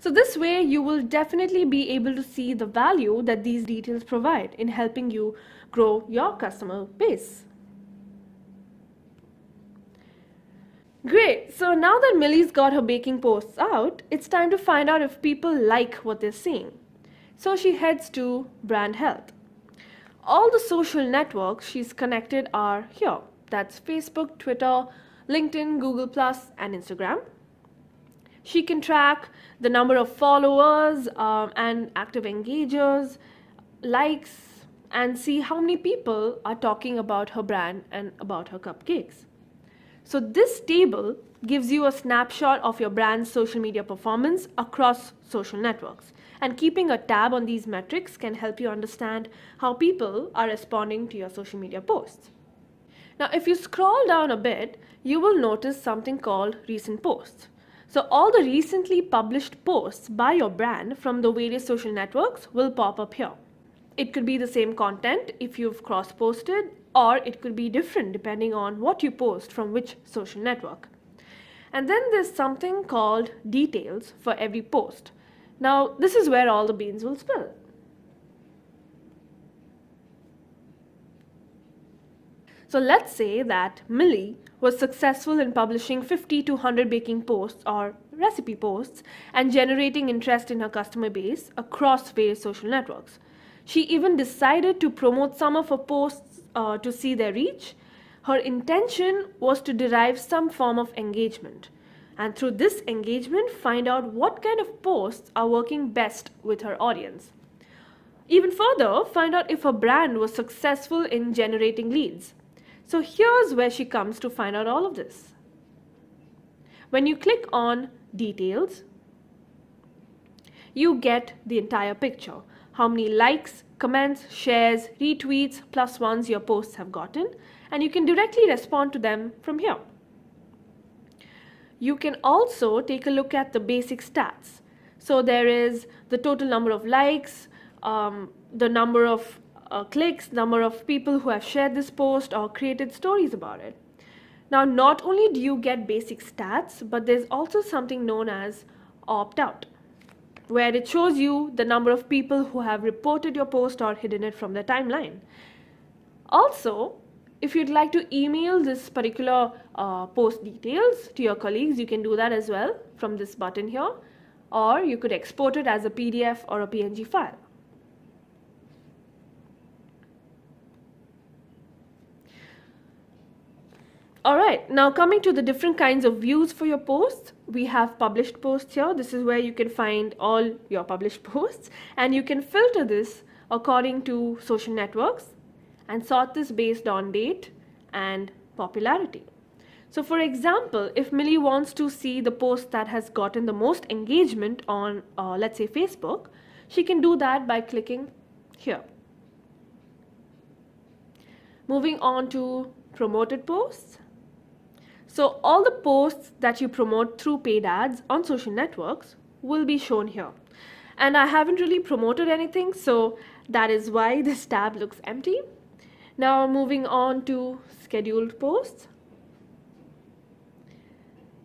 So this way you will definitely be able to see the value that these details provide in helping you grow your customer base. Great, so now that Millie's got her baking posts out, it's time to find out if people like what they're seeing. So she heads to brand health. All the social networks she's connected are here. That's Facebook, Twitter, LinkedIn, Google+, and Instagram. She can track the number of followers and active engagers, likes, and see how many people are talking about her brand and about her cupcakes. So this table gives you a snapshot of your brand's social media performance across social networks. And keeping a tab on these metrics can help you understand how people are responding to your social media posts. Now, if you scroll down a bit, you will notice something called recent posts. So all the recently published posts by your brand from the various social networks will pop up here. It could be the same content if you've cross-posted, or it could be different depending on what you post from which social network. And then there's something called details for every post. Now, this is where all the beans will spill. So let's say that Millie was successful in publishing 50 to 100 baking posts or recipe posts and generating interest in her customer base across various social networks. She even decided to promote some of her posts to see their reach. Her intention was to derive some form of engagement, and through this engagement find out what kind of posts are working best with her audience. Even further, find out if her brand was successful in generating leads. So here's where she comes to find out all of this. When you click on details, you get the entire picture. How many likes, comments, shares, retweets, plus ones your posts have gotten, and you can directly respond to them from here. You can also take a look at the basic stats. So there is the total number of likes, the number of clicks, number of people who have shared this post or created stories about it. Now, not only do you get basic stats, but there's also something known as opt-out, where it shows you the number of people who have reported your post or hidden it from their timeline. Also, if you'd like to email this particular post details to your colleagues, you can do that as well from this button here, or you could export it as a PDF or a PNG file. Alright, now coming to the different kinds of views for your posts, we have published posts here. This is where you can find all your published posts, and you can filter this according to social networks and sort this based on date and popularity. So for example, if Millie wants to see the post that has gotten the most engagement on, let's say, Facebook, she can do that by clicking here. Moving on to promoted posts. So all the posts that you promote through paid ads on social networks will be shown here. And I haven't really promoted anything, so that is why this tab looks empty. Now moving on to scheduled posts.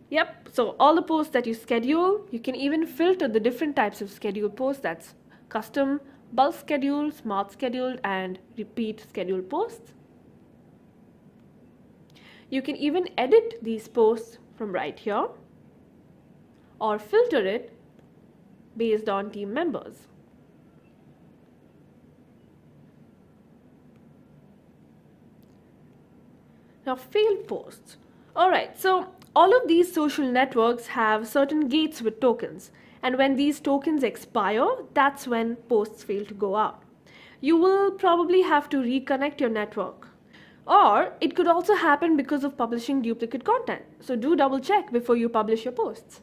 Yep, so all the posts that you schedule, you can even filter the different types of scheduled posts. That's custom, bulk scheduled, smart scheduled, and repeat scheduled posts. You can even edit these posts from right here or filter it based on team members. Now, failed posts. Alright, so all of these social networks have certain gates with tokens, and when these tokens expire, that's when posts fail to go out. You will probably have to reconnect your network. Or it could also happen because of publishing duplicate content. So do double check before you publish your posts.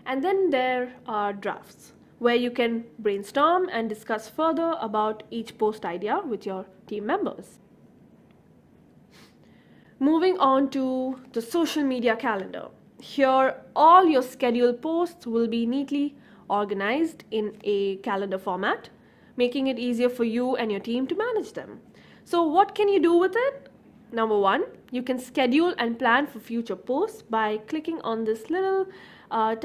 And then there are drafts, where you can brainstorm and discuss further about each post idea with your team members. Moving on to the social media calendar. Here, all your scheduled posts will be neatly organized in a calendar format, making it easier for you and your team to manage them. So what can you do with it? Number one, you can schedule and plan for future posts by clicking on this little tiny